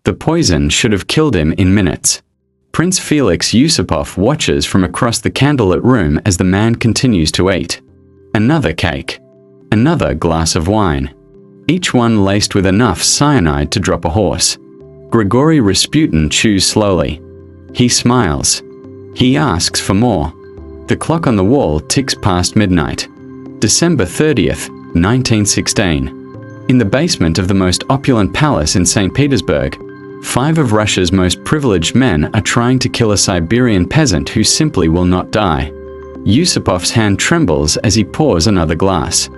The poison should have killed him in minutes. Prince Felix Yusupov watches from across the candlelit room as the man continues to eat. Another cake. Another glass of wine. Each one laced with enough cyanide to drop a horse. Grigori Rasputin chews slowly. He smiles. He asks for more. The clock on the wall ticks past midnight. December 30th, 1916. In the basement of the most opulent palace in St. Petersburg, 5 of Russia's most privileged men are trying to kill a Siberian peasant who simply will not die. Yusupov's hand trembles as he pours another glass.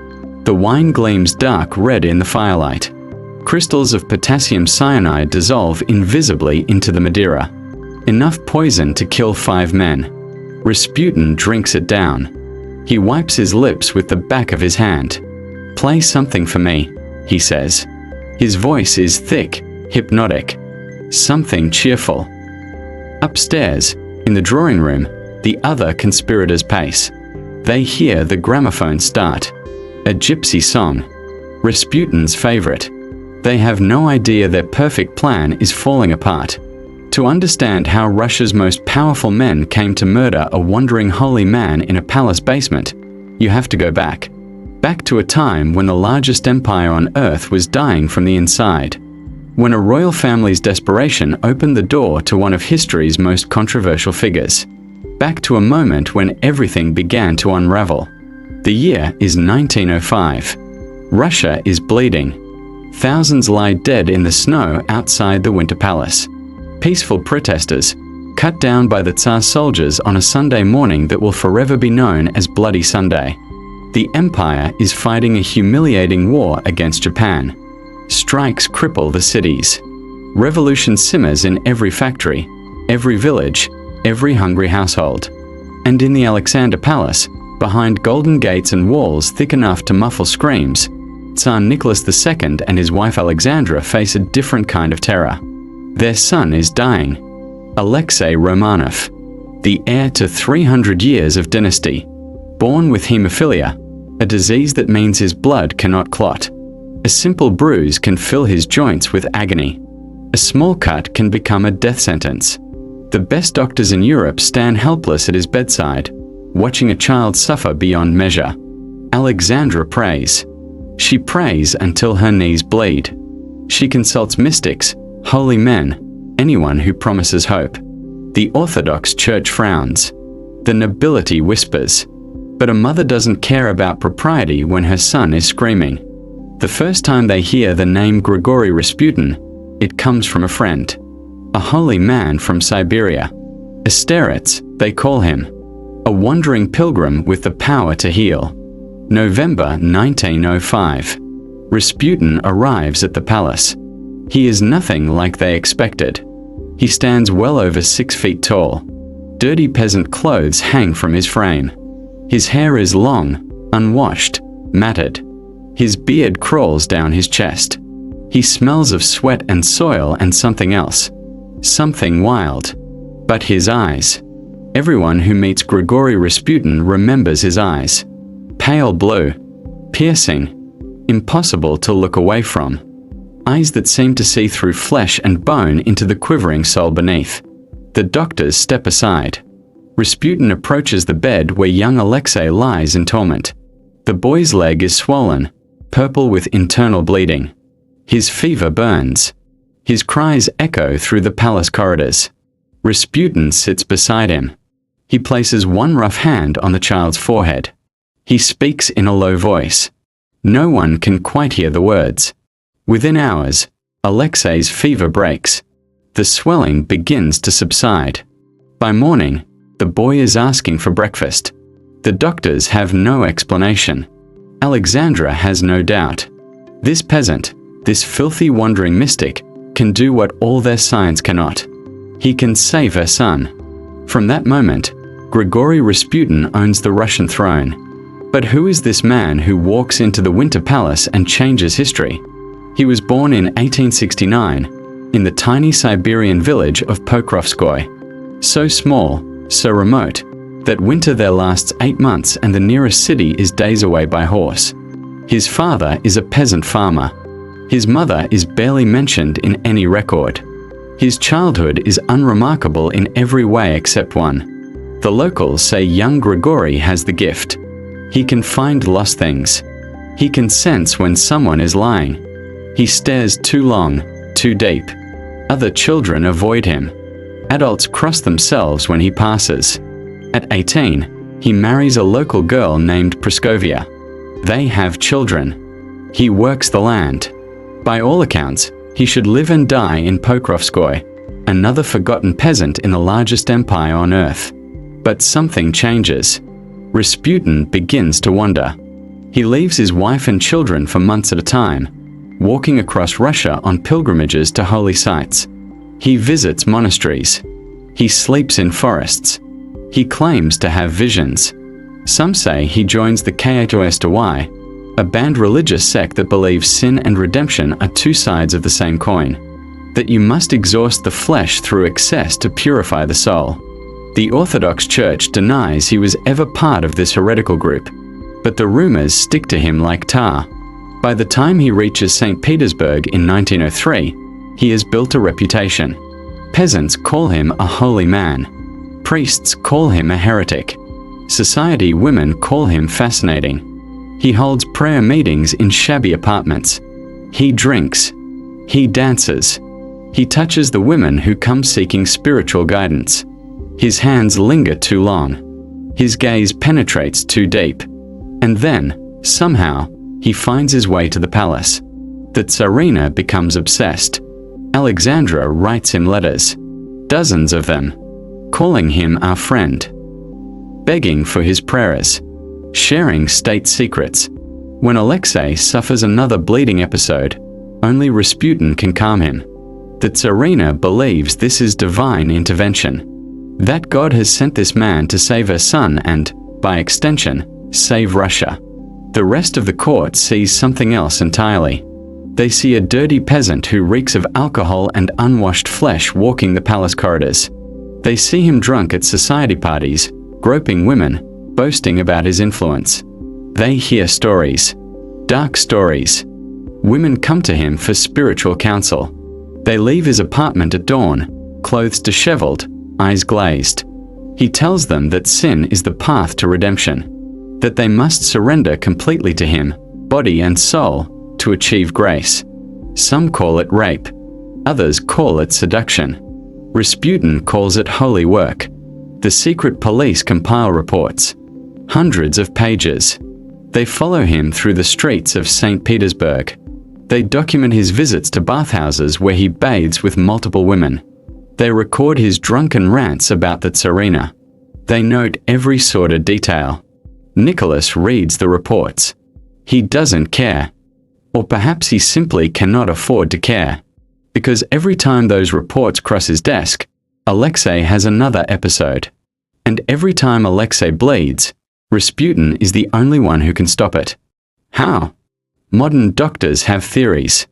The wine gleams dark red in the firelight. Crystals of potassium cyanide dissolve invisibly into the Madeira. Enough poison to kill 5 men. Rasputin drinks it down. He wipes his lips with the back of his hand. "Play something for me," he says. His voice is thick, hypnotic. Something cheerful. Upstairs, in the drawing room, the other conspirators pace. They hear the gramophone start. A gypsy song. Rasputin's favorite. They have no idea their perfect plan is falling apart. To understand how Russia's most powerful men came to murder a wandering holy man in a palace basement, you have to go back. Back to a time when the largest empire on earth was dying from the inside. When a royal family's desperation opened the door to one of history's most controversial figures. Back to a moment when everything began to unravel. The year is 1905. Russia is bleeding. Thousands lie dead in the snow outside the Winter Palace. Peaceful protesters, cut down by the Tsar's soldiers on a Sunday morning that will forever be known as Bloody Sunday. The empire is fighting a humiliating war against Japan. Strikes cripple the cities. Revolution simmers in every factory, every village, every hungry household. And in the Alexander Palace, behind golden gates and walls thick enough to muffle screams, Tsar Nicholas II and his wife Alexandra face a different kind of terror. Their son is dying. Alexei Romanov, the heir to 300 years of dynasty, born with hemophilia, a disease that means his blood cannot clot. A simple bruise can fill his joints with agony. A small cut can become a death sentence. The best doctors in Europe stand helpless at his bedside, watching a child suffer beyond measure. Alexandra prays. She prays until her knees bleed. She consults mystics, holy men, anyone who promises hope. The Orthodox Church frowns. The nobility whispers. But a mother doesn't care about propriety when her son is screaming. The first time they hear the name Grigori Rasputin, it comes from a friend. A holy man from Siberia. A starets, they call him. A wandering pilgrim with the power to heal. November 1905. Rasputin arrives at the palace. He is nothing like they expected. He stands well over 6 feet tall. Dirty peasant clothes hang from his frame. His hair is long, unwashed, matted. His beard crawls down his chest. He smells of sweat and soil and something else. Something wild. But his eyes. Everyone who meets Grigori Rasputin remembers his eyes. Pale blue. Piercing. Impossible to look away from. Eyes that seem to see through flesh and bone into the quivering soul beneath. The doctors step aside. Rasputin approaches the bed where young Alexei lies in torment. The boy's leg is swollen, purple with internal bleeding. His fever burns. His cries echo through the palace corridors. Rasputin sits beside him. He places one rough hand on the child's forehead. He speaks in a low voice. No one can quite hear the words. Within hours, Alexei's fever breaks. The swelling begins to subside. By morning, the boy is asking for breakfast. The doctors have no explanation. Alexandra has no doubt. This peasant, this filthy wandering mystic, can do what all their science cannot. He can save her son. From that moment, Grigori Rasputin owns the Russian throne. But who is this man who walks into the Winter Palace and changes history? He was born in 1869 in the tiny Siberian village of Pokrovskoy. So small, so remote, that winter there lasts 8 months and the nearest city is days away by horse. His father is a peasant farmer. His mother is barely mentioned in any record. His childhood is unremarkable in every way except one. The locals say young Grigori has the gift. He can find lost things. He can sense when someone is lying. He stares too long, too deep. Other children avoid him. Adults cross themselves when he passes. At 18, he marries a local girl named Praskovia. They have children. He works the land. By all accounts, he should live and die in Pokrovskoy, another forgotten peasant in the largest empire on earth. But something changes. Rasputin begins to wander. He leaves his wife and children for months at a time, walking across Russia on pilgrimages to holy sites. He visits monasteries. He sleeps in forests. He claims to have visions. Some say he joins the cyanide-laced, a banned religious sect that believes sin and redemption are two sides of the same coin, that you must exhaust the flesh through excess to purify the soul. The Orthodox Church denies he was ever part of this heretical group, but the rumors stick to him like tar. By the time he reaches St. Petersburg in 1903, he has built a reputation. Peasants call him a holy man. Priests call him a heretic. Society women call him fascinating. He holds prayer meetings in shabby apartments. He drinks. He dances. He touches the women who come seeking spiritual guidance. His hands linger too long. His gaze penetrates too deep. And then, somehow, he finds his way to the palace. The Tsarina becomes obsessed. Alexandra writes him letters, dozens of them, calling him our friend, begging for his prayers, sharing state secrets. When Alexei suffers another bleeding episode, only Rasputin can calm him. The Tsarina believes this is divine intervention, that God has sent this man to save her son and, by extension, save Russia. The rest of the court sees something else entirely. They see a dirty peasant who reeks of alcohol and unwashed flesh walking the palace corridors. They see him drunk at society parties, groping women, boasting about his influence. They hear stories, dark stories. Women come to him for spiritual counsel. They leave his apartment at dawn, clothes disheveled, eyes glazed. He tells them that sin is the path to redemption, that they must surrender completely to him, body and soul, to achieve grace. Some call it rape. Others call it seduction. Rasputin calls it holy work. The secret police compile reports. Hundreds of pages. They follow him through the streets of St. Petersburg. They document his visits to bathhouses where he bathes with multiple women. They record his drunken rants about the Tsarina. They note every sordid detail. Nicholas reads the reports. He doesn't care. Or perhaps he simply cannot afford to care. Because every time those reports cross his desk, Alexei has another episode. And every time Alexei bleeds, Rasputin is the only one who can stop it. How? Modern doctors have theories.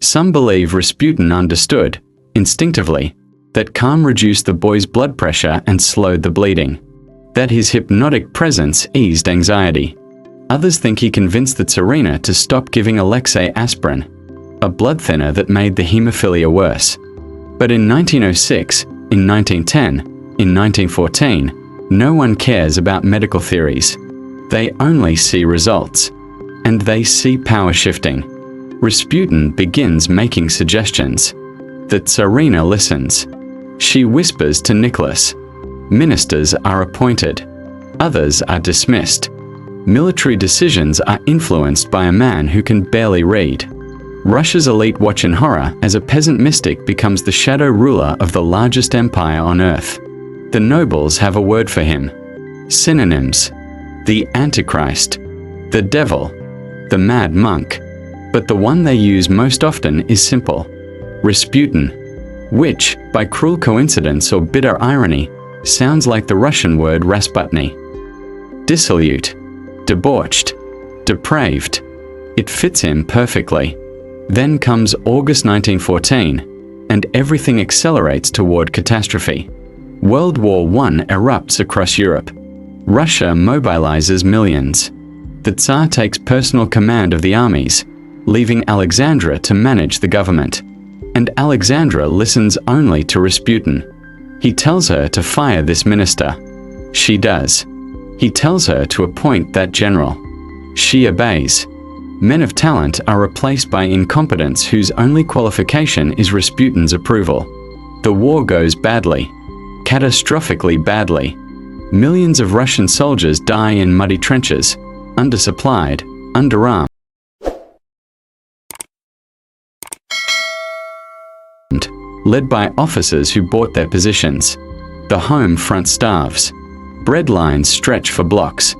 Some believe Rasputin understood, instinctively, that calm reduced the boy's blood pressure and slowed the bleeding. That his hypnotic presence eased anxiety. Others think he convinced the Tsarina to stop giving Alexei aspirin, a blood thinner that made the hemophilia worse. But in 1906, in 1910, in 1914, no one cares about medical theories. They only see results. And they see power shifting. Rasputin begins making suggestions. The Tsarina listens. She whispers to Nicholas. Ministers are appointed. Others are dismissed. Military decisions are influenced by a man who can barely read. Russia's elite watch in horror as a peasant mystic becomes the shadow ruler of the largest empire on earth. The nobles have a word for him. Synonyms: the Antichrist, the devil, the mad monk. But the one they use most often is simple: Rasputin, which, by cruel coincidence or bitter irony, sounds like the Russian word Rasputny. Dissolute, debauched, depraved. It fits him perfectly. Then comes August 1914, and everything accelerates toward catastrophe. World War I erupts across Europe. Russia mobilizes millions. The Tsar takes personal command of the armies, leaving Alexandra to manage the government. and Alexandra listens only to Rasputin. He tells her to fire this minister. She does. He tells her to appoint that general. She obeys. Men of talent are replaced by incompetents whose only qualification is Rasputin's approval. The war goes badly. Catastrophically badly. Millions of Russian soldiers die in muddy trenches, undersupplied, underarmed, led by officers who bought their positions. The home front starves. Bread lines stretch for blocks.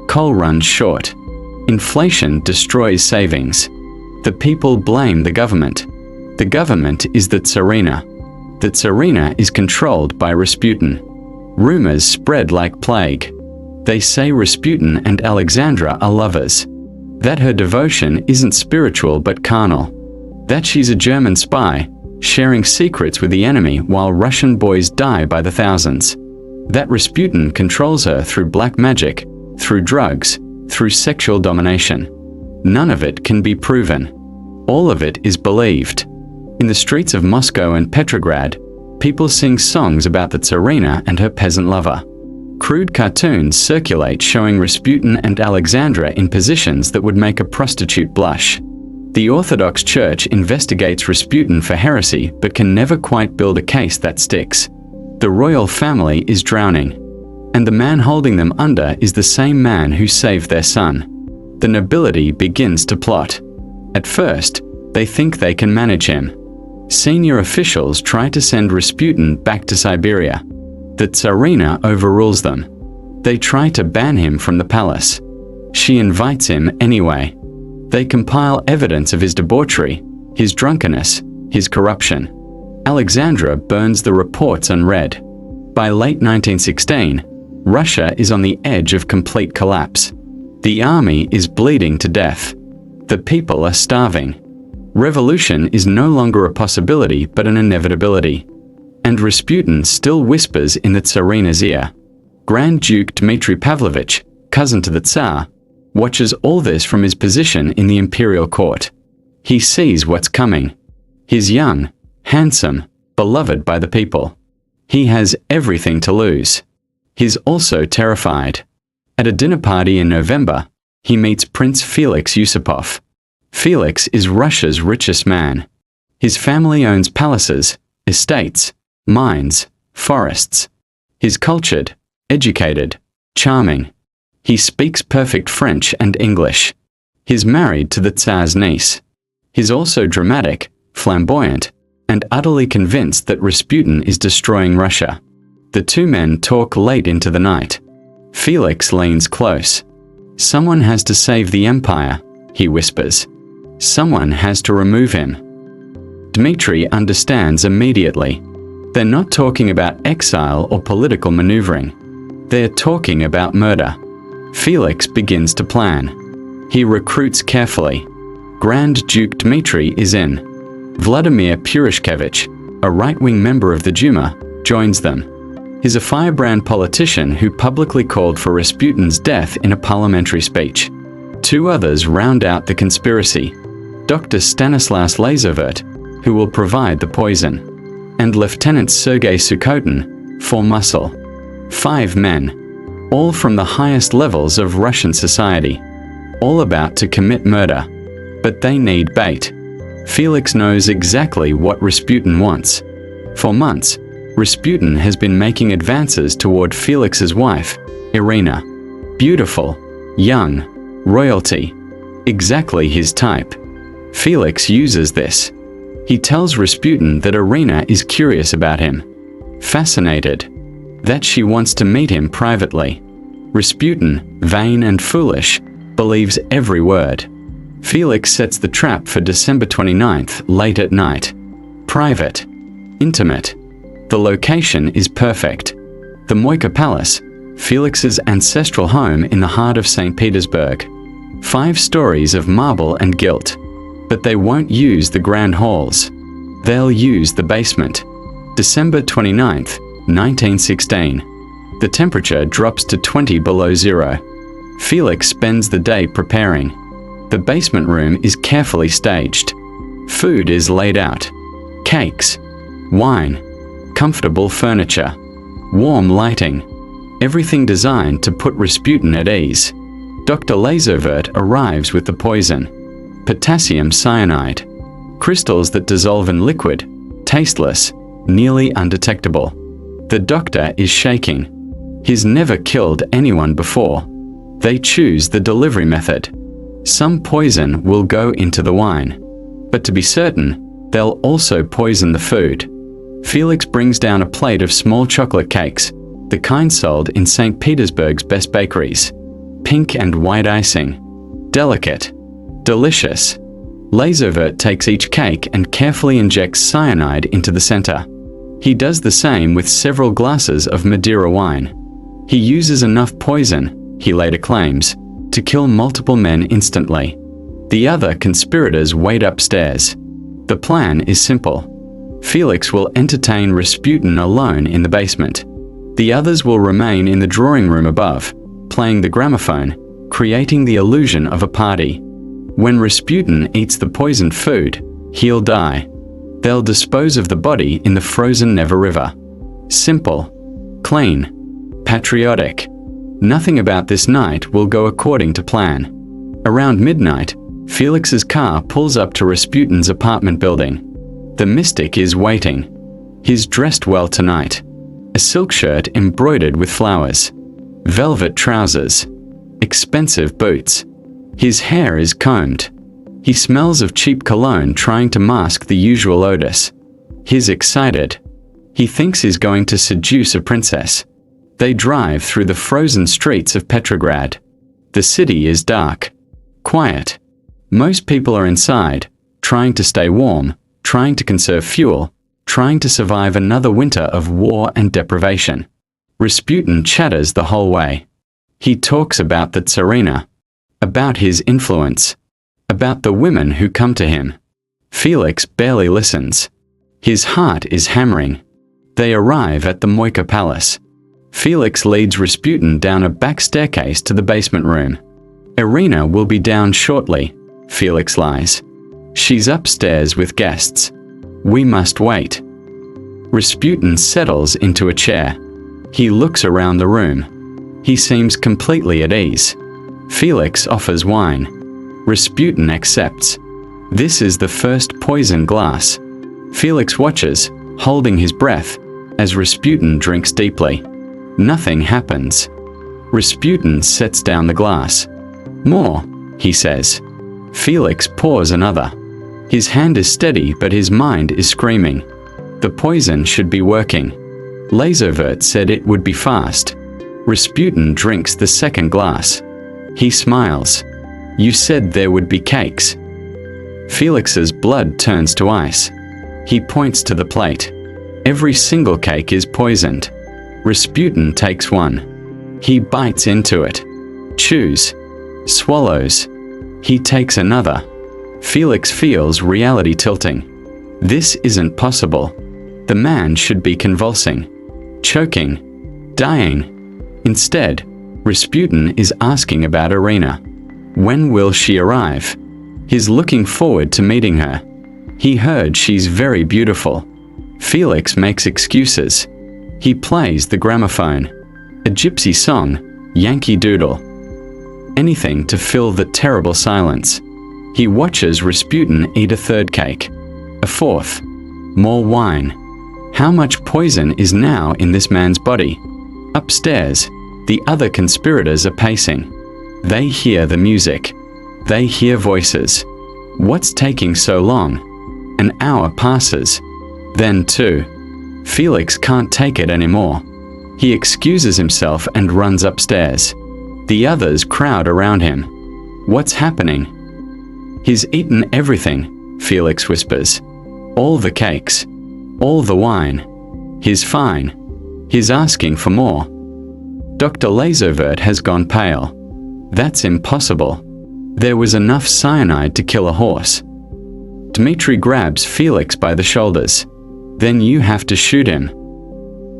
Coal runs short. Inflation destroys savings. The people blame the government. The government is the Tsarina. The Tsarina is controlled by Rasputin. Rumors spread like plague. They say Rasputin and Alexandra are lovers. That her devotion isn't spiritual but carnal. That she's a German spy, sharing secrets with the enemy while Russian boys die by the thousands. That Rasputin controls her through black magic, through drugs, through sexual domination. None of it can be proven. All of it is believed. In the streets of Moscow and Petrograd, people sing songs about the Tsarina and her peasant lover. Crude cartoons circulate showing Rasputin and Alexandra in positions that would make a prostitute blush. The Orthodox Church investigates Rasputin for heresy but can never quite build a case that sticks. The royal family is drowning, and the man holding them under is the same man who saved their son. The nobility begins to plot. At first, they think they can manage him. Senior officials try to send Rasputin back to Siberia. The Tsarina overrules them. They try to ban him from the palace. She invites him anyway. They compile evidence of his debauchery, his drunkenness, his corruption. Alexandra burns the reports unread. By late 1916, Russia is on the edge of complete collapse. The army is bleeding to death. The people are starving. Revolution is no longer a possibility but an inevitability. And Rasputin still whispers in the Tsarina's ear. Grand Duke Dmitry Pavlovich, cousin to the Tsar, watches all this from his position in the imperial court. He sees what's coming. He's young, handsome, beloved by the people. He has everything to lose. He's also terrified. At a dinner party in November, he meets Prince Felix Yusupov. Felix is Russia's richest man. His family owns palaces, estates, mines, forests. He's cultured, educated, charming. He speaks perfect French and English. He's married to the Tsar's niece. He's also dramatic, flamboyant, and utterly convinced that Rasputin is destroying Russia. The two men talk late into the night. Felix leans close. "Someone has to save the empire," he whispers. "Someone has to remove him." Dmitry understands immediately. They're not talking about exile or political maneuvering. They're talking about murder. Felix begins to plan. He recruits carefully. Grand Duke Dmitry is in. Vladimir Purishkevich, a right-wing member of the Duma, joins them. He's a firebrand politician who publicly called for Rasputin's death in a parliamentary speech. Two others round out the conspiracy. Dr. Stanislaus Lazovert, who will provide the poison, and Lieutenant Sergei Sukhotin, for muscle. 5 men, all from the highest levels of Russian society, all about to commit murder. But they need bait. Felix knows exactly what Rasputin wants. For months, Rasputin has been making advances toward Felix's wife, Irina. Beautiful, young, royalty, exactly his type. Felix uses this. He tells Rasputin that Irina is curious about him, fascinated, that she wants to meet him privately. Rasputin, vain and foolish, believes every word. Felix sets the trap for December 29th, late at night. Private, intimate. The location is perfect. The Moika Palace, Felix's ancestral home in the heart of St. Petersburg. 5 stories of marble and gilt. But they won't use the grand halls. They'll use the basement. December 29th, 1916. The temperature drops to 20 below zero. Felix spends the day preparing. The basement room is carefully staged. Food is laid out. Cakes, wine, comfortable furniture, warm lighting, everything designed to put Rasputin at ease. Dr. Lazovert arrives with the poison, potassium cyanide, crystals that dissolve in liquid, tasteless, nearly undetectable. The doctor is shaking. He's never killed anyone before. They choose the delivery method. Some poison will go into the wine, but to be certain, they'll also poison the food. Felix brings down a plate of small chocolate cakes, the kind sold in St. Petersburg's best bakeries. Pink and white icing. Delicate. Delicious. Lazovert takes each cake and carefully injects cyanide into the center. He does the same with several glasses of Madeira wine. He uses enough poison, he later claims, to kill multiple men instantly. The other conspirators wait upstairs. The plan is simple. Felix will entertain Rasputin alone in the basement. The others will remain in the drawing room above, playing the gramophone, creating the illusion of a party. When Rasputin eats the poisoned food, he'll die. They'll dispose of the body in the frozen Neva River. Simple, clean, patriotic. Nothing about this night will go according to plan. Around midnight, Felix's car pulls up to Rasputin's apartment building. The mystic is waiting. He's dressed well tonight. A silk shirt embroidered with flowers, velvet trousers, expensive boots. His hair is combed. He smells of cheap cologne trying to mask the usual odors. He's excited. He thinks he's going to seduce a princess. They drive through the frozen streets of Petrograd. The city is dark, quiet. Most people are inside, trying to stay warm, trying to conserve fuel, trying to survive another winter of war and deprivation. Rasputin chatters the whole way. He talks about the Tsarina, about his influence, about the women who come to him. Felix barely listens. His heart is hammering. They arrive at the Moika Palace. Felix leads Rasputin down a back staircase to the basement room. Irina will be down shortly, Felix lies. She's upstairs with guests. We must wait. Rasputin settles into a chair. He looks around the room. He seems completely at ease. Felix offers wine. Rasputin accepts. This is the first poison glass. Felix watches, holding his breath, as Rasputin drinks deeply. Nothing happens. Rasputin sets down the glass. More, he says. Felix pours another. His hand is steady, but his mind is screaming. The poison should be working. Lazovert said it would be fast. Rasputin drinks the second glass. He smiles. You said there would be cakes. Felix's blood turns to ice. He points to the plate. Every single cake is poisoned. Rasputin takes one. He bites into it. Chews. Swallows. He takes another. Felix feels reality tilting. This isn't possible. The man should be convulsing, choking, dying. Instead, Rasputin is asking about Irina. When will she arrive? He's looking forward to meeting her. He heard she's very beautiful. Felix makes excuses. He plays the gramophone. A gypsy song, Yankee Doodle. Anything to fill the terrible silence. He watches Rasputin eat a third cake. A fourth. More wine. How much poison is now in this man's body? Upstairs, the other conspirators are pacing. They hear the music. They hear voices. What's taking so long? An hour passes. Then two. Felix can't take it anymore. He excuses himself and runs upstairs. The others crowd around him. What's happening? He's eaten everything, Felix whispers. All the cakes. All the wine. He's fine. He's asking for more. Dr. Lazovert has gone pale. That's impossible. There was enough cyanide to kill a horse. Dmitri grabs Felix by the shoulders. Then you have to shoot him.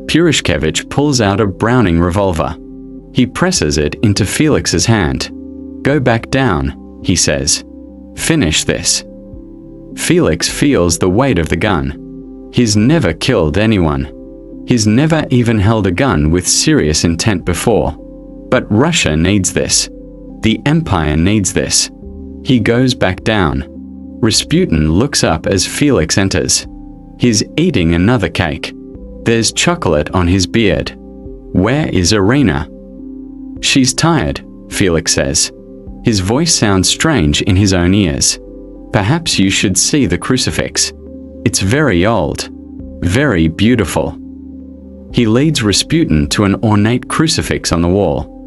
Purishkevich pulls out a Browning revolver. He presses it into Felix's hand. Go back down, he says. Finish this. Felix feels the weight of the gun. He's never killed anyone. He's never even held a gun with serious intent before. But Russia needs this. The Empire needs this. He goes back down. Rasputin looks up as Felix enters. He's eating another cake. There's chocolate on his beard. Where is Irina? She's tired, Felix says. His voice sounds strange in his own ears. Perhaps you should see the crucifix. It's very old. Very beautiful. He leads Rasputin to an ornate crucifix on the wall.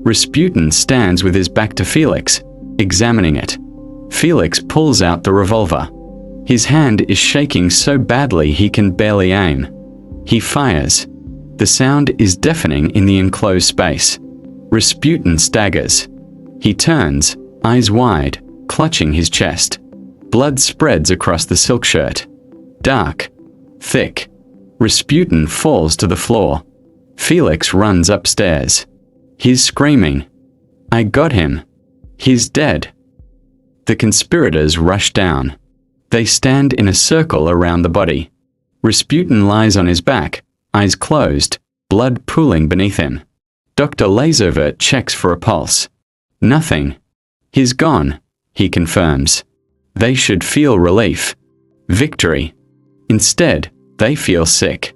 Rasputin stands with his back to Felix, examining it. Felix pulls out the revolver. His hand is shaking so badly he can barely aim. He fires. The sound is deafening in the enclosed space. Rasputin staggers. He turns, eyes wide, clutching his chest. Blood spreads across the silk shirt. Dark. Thick. Rasputin falls to the floor. Felix runs upstairs. He's screaming. I got him. He's dead. The conspirators rush down. They stand in a circle around the body. Rasputin lies on his back, eyes closed, blood pooling beneath him. Dr. Lazover checks for a pulse. Nothing. He's gone, he confirms. They should feel relief. Victory. Instead, they feel sick.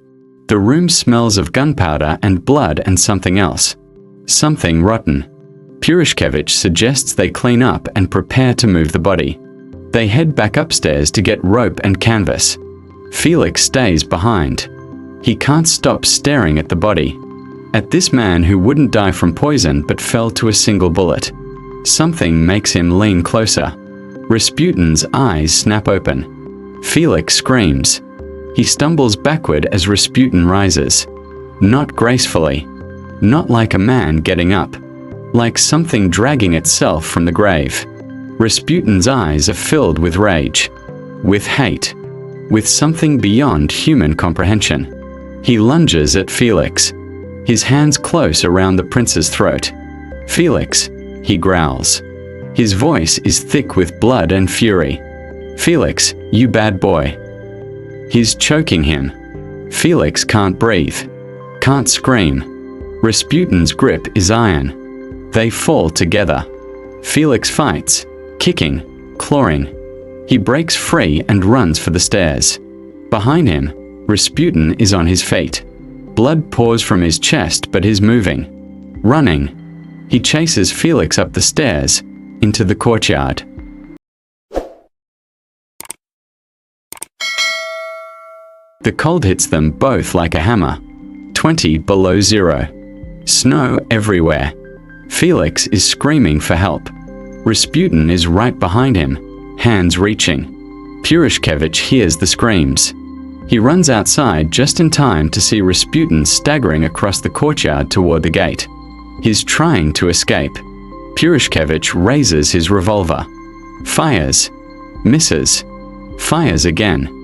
The room smells of gunpowder and blood and something else. Something rotten. Purishkevich suggests they clean up and prepare to move the body. They head back upstairs to get rope and canvas. Felix stays behind. He can't stop staring at the body. At this man who wouldn't die from poison but fell to a single bullet. Something makes him lean closer. Rasputin's eyes snap open. Felix screams. He stumbles backward as Rasputin rises. Not gracefully. Not like a man getting up. Like something dragging itself from the grave. Rasputin's eyes are filled with rage. With hate. With something beyond human comprehension. He lunges at Felix. His hands close around the prince's throat. Felix, he growls. His voice is thick with blood and fury. Felix, you bad boy. He's choking him. Felix can't breathe. Can't scream. Rasputin's grip is iron. They fall together. Felix fights, kicking, clawing. He breaks free and runs for the stairs. Behind him, Rasputin is on his feet. Blood pours from his chest, but he's moving. Running. He chases Felix up the stairs, into the courtyard. The cold hits them both like a hammer. 20 below zero. Snow everywhere. Felix is screaming for help. Rasputin is right behind him, hands reaching. Purishkevich hears the screams. He runs outside just in time to see Rasputin staggering across the courtyard toward the gate. He's trying to escape. Purishkevich raises his revolver. Fires. Misses. Fires again.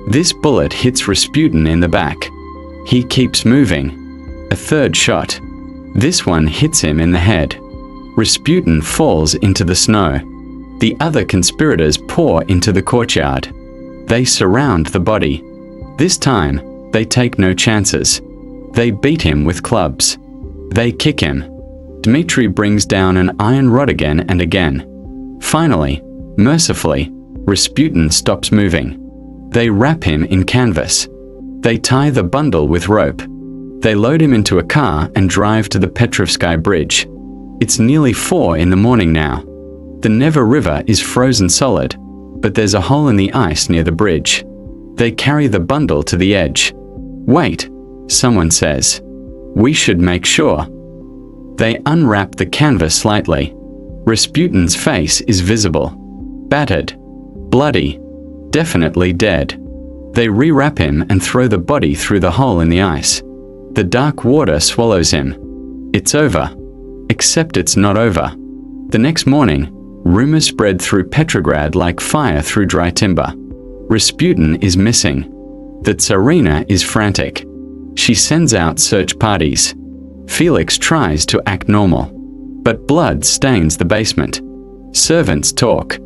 This bullet hits Rasputin in the back. He keeps moving. A third shot. This one hits him in the head. Rasputin falls into the snow. The other conspirators pour into the courtyard. They surround the body. This time, they take no chances. They beat him with clubs. They kick him. Dmitri brings down an iron rod again and again. Finally, mercifully, Rasputin stops moving. They wrap him in canvas. They tie the bundle with rope. They load him into a car and drive to the Petrovsky Bridge. It's nearly 4 in the morning now. The Neva River is frozen solid, but there's a hole in the ice near the bridge. They carry the bundle to the edge. Wait, someone says. We should make sure. They unwrap the canvas slightly. Rasputin's face is visible. Battered. Bloody. Definitely dead. They rewrap him and throw the body through the hole in the ice. The dark water swallows him. It's over. Except it's not over. The next morning, rumors spread through Petrograd like fire through dry timber. Rasputin is missing. The Tsarina is frantic. She sends out search parties. Felix tries to act normal. But blood stains the basement. Servants talk.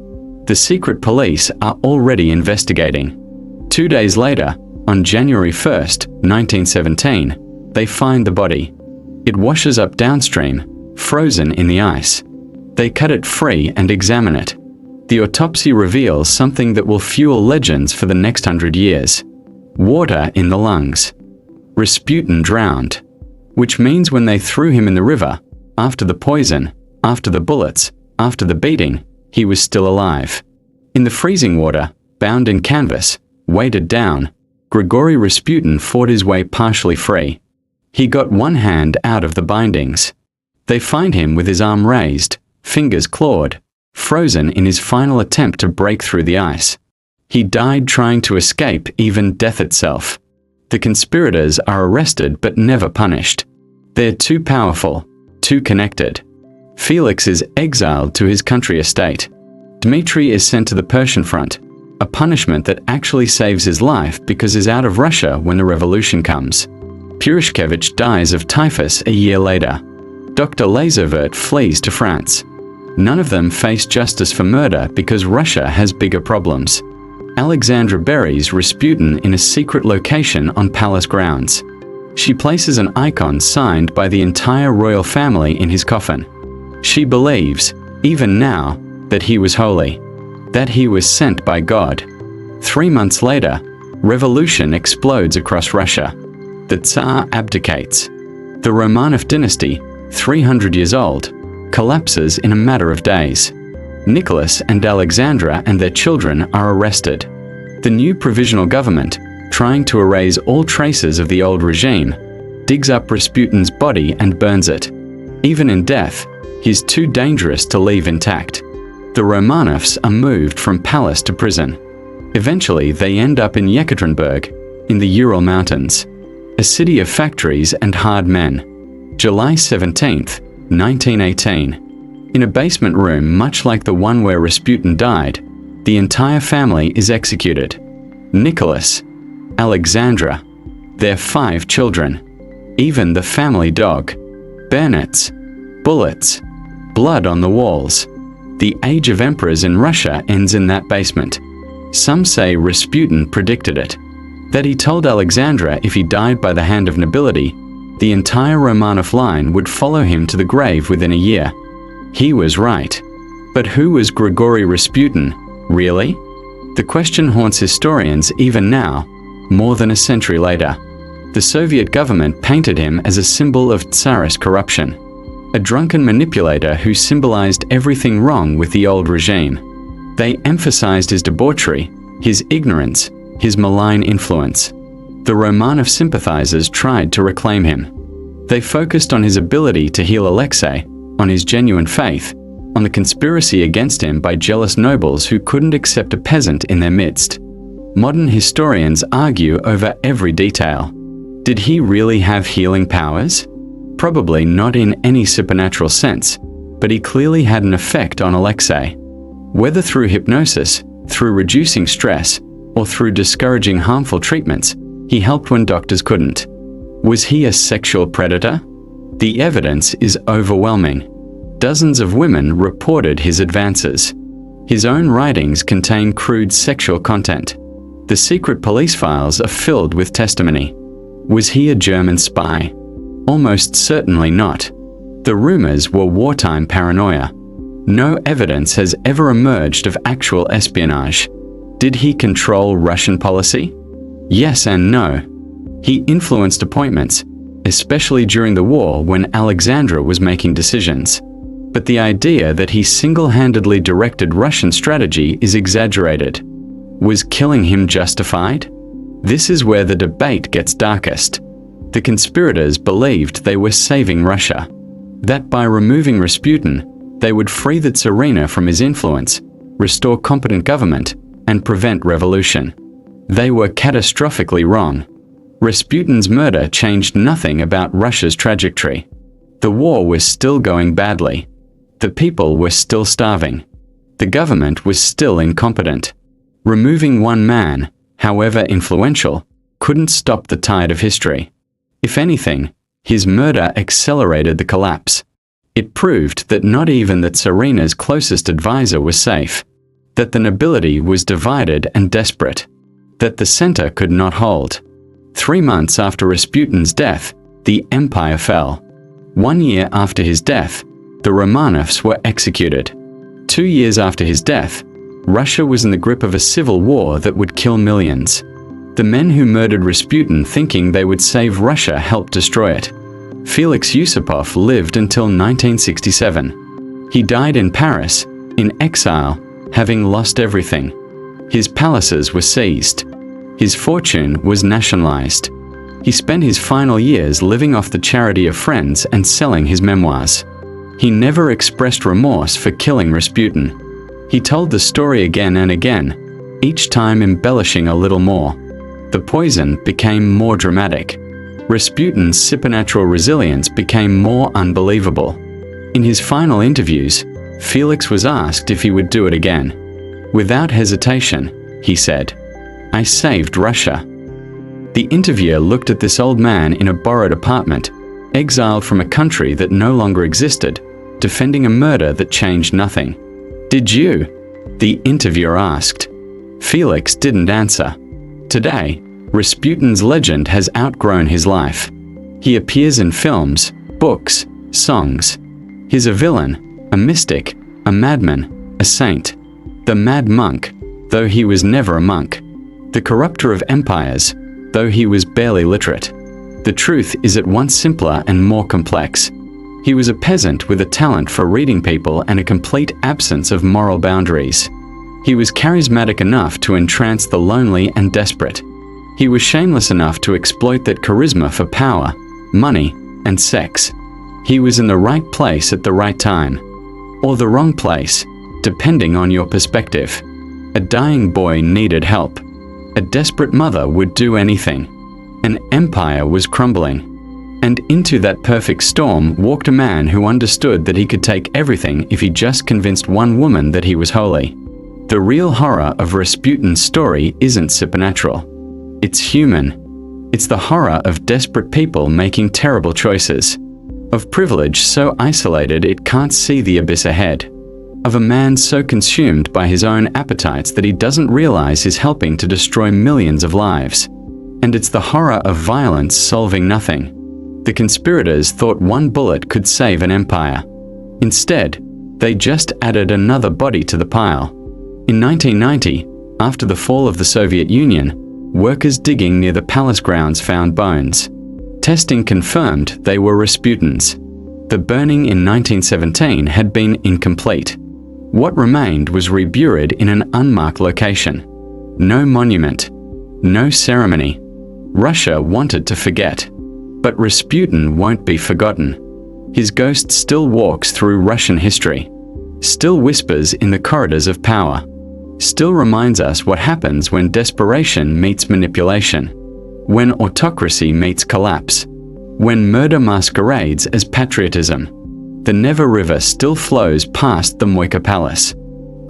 The secret police are already investigating. 2 days later, On January 1st, 1917, they find the body. It washes up downstream, frozen in the ice. They cut it free and examine it. The autopsy reveals something that will fuel legends for the next 100 years. Water in the lungs. Rasputin drowned. Which means when they threw him in the river, after the poison, after the bullets, after the beating, he was still alive. In the freezing water, bound in canvas, weighted down, Grigori Rasputin fought his way partially free. He got one hand out of the bindings. They find him with his arm raised, fingers clawed, frozen in his final attempt to break through the ice. He died trying to escape even death itself. The conspirators are arrested but never punished. They're too powerful, too connected. Felix is exiled to his country estate. Dmitry is sent to the Persian front, a punishment that actually saves his life because he's out of Russia when the revolution comes. Purishkevich dies of typhus a year later. Dr. Lazovert flees to France. None of them face justice for murder because Russia has bigger problems. Alexandra buries Rasputin in a secret location on palace grounds. She places an icon signed by the entire royal family in his coffin. She believes, even now, that he was holy, that he was sent by God. 3 months later, revolution explodes across Russia. The Tsar abdicates. The Romanov dynasty, 300 years old, collapses in a matter of days. Nicholas and Alexandra and their children are arrested. The new provisional government, trying to erase all traces of the old regime, digs up Rasputin's body and burns it. Even in death, he's too dangerous to leave intact. The Romanovs are moved from palace to prison. Eventually, they end up in Yekaterinburg, in the Ural Mountains, a city of factories and hard men. July 17, 1918. In a basement room much like the one where Rasputin died, the entire family is executed. Nicholas, Alexandra, their 5 children, even the family dog, bayonets, bullets, blood on the walls. The age of emperors in Russia ends in that basement. Some say Rasputin predicted it, that he told Alexandra if he died by the hand of nobility, the entire Romanov line would follow him to the grave within a year. He was right. But who was Grigori Rasputin, really? The question haunts historians even now, more than a century later. The Soviet government painted him as a symbol of Tsarist corruption, a drunken manipulator who symbolized everything wrong with the old regime. They emphasized his debauchery, his ignorance, his malign influence. The Romanov sympathizers tried to reclaim him. They focused on his ability to heal Alexei, on his genuine faith, on the conspiracy against him by jealous nobles who couldn't accept a peasant in their midst. Modern historians argue over every detail. Did he really have healing powers? Probably not in any supernatural sense, but he clearly had an effect on Alexei. Whether through hypnosis, through reducing stress, or through discouraging harmful treatments, he helped when doctors couldn't. Was he a sexual predator? The evidence is overwhelming. Dozens of women reported his advances. His own writings contain crude sexual content. The secret police files are filled with testimony. Was he a German spy? Almost certainly not. The rumors were wartime paranoia. No evidence has ever emerged of actual espionage. Did he control Russian policy? Yes and no. He influenced appointments, especially during the war when Alexandra was making decisions. But the idea that he single-handedly directed Russian strategy is exaggerated. Was killing him justified? This is where the debate gets darkest. The conspirators believed they were saving Russia, that by removing Rasputin, they would free the Tsarina from his influence, restore competent government, and prevent revolution. They were catastrophically wrong. Rasputin's murder changed nothing about Russia's trajectory. The war was still going badly. The people were still starving. The government was still incompetent. Removing one man, however influential, couldn't stop the tide of history. If anything, his murder accelerated the collapse. It proved that not even the Tsarina's closest advisor was safe, that the nobility was divided and desperate. that the center could not hold. 3 months after Rasputin's death, the empire fell. 1 year after his death, the Romanovs were executed. 2 years after his death, Russia was in the grip of a civil war that would kill millions. The men who murdered Rasputin thinking they would save Russia helped destroy it. Felix Yusupov lived until 1967. He died in Paris, in exile, having lost everything. His palaces were seized. His fortune was nationalized. He spent his final years living off the charity of friends and selling his memoirs. He never expressed remorse for killing Rasputin. He told the story again and again, each time embellishing a little more. The poison became more dramatic. Rasputin's supernatural resilience became more unbelievable. In his final interviews, Felix was asked if he would do it again. Without hesitation, he said, "I saved Russia." The interviewer looked at this old man in a borrowed apartment, exiled from a country that no longer existed, defending a murder that changed nothing. "Did you?" the interviewer asked. Felix didn't answer. Today, Rasputin's legend has outgrown his life. He appears in films, books, songs. He's a villain, a mystic, a madman, a saint. The mad monk, though he was never a monk. The corrupter of empires, though he was barely literate. The truth is at once simpler and more complex. He was a peasant with a talent for reading people and a complete absence of moral boundaries. He was charismatic enough to entrance the lonely and desperate. He was shameless enough to exploit that charisma for power, money, and sex. He was in the right place at the right time. Or the wrong place, depending on your perspective. A dying boy needed help. A desperate mother would do anything. An empire was crumbling. And into that perfect storm walked a man who understood that he could take everything if he just convinced one woman that he was holy. The real horror of Rasputin's story isn't supernatural. It's human. It's the horror of desperate people making terrible choices. Of privilege so isolated it can't see the abyss ahead. Of a man so consumed by his own appetites that he doesn't realize he's helping to destroy millions of lives. And it's the horror of violence solving nothing. The conspirators thought one bullet could save an empire. Instead, they just added another body to the pile. In 1990, after the fall of the Soviet Union, workers digging near the palace grounds found bones. Testing confirmed they were Rasputin's. The burning in 1917 had been incomplete. What remained was reburied in an unmarked location. No monument. No ceremony. Russia wanted to forget. But Rasputin won't be forgotten. His ghost still walks through Russian history. Still whispers in the corridors of power. Still reminds us what happens when desperation meets manipulation. When autocracy meets collapse. When murder masquerades as patriotism. The Neva River still flows past the Moika Palace.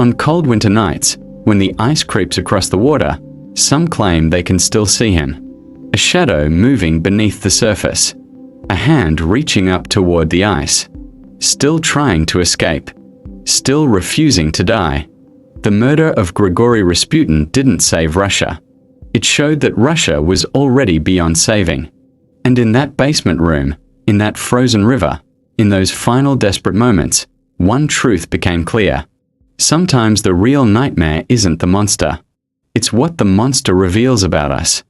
On cold winter nights, when the ice creeps across the water, some claim they can still see him. A shadow moving beneath the surface. A hand reaching up toward the ice. Still trying to escape. Still refusing to die. The murder of Grigori Rasputin didn't save Russia. It showed that Russia was already beyond saving. And in that basement room, in that frozen river, in those final desperate moments, one truth became clear. Sometimes the real nightmare isn't the monster. It's what the monster reveals about us.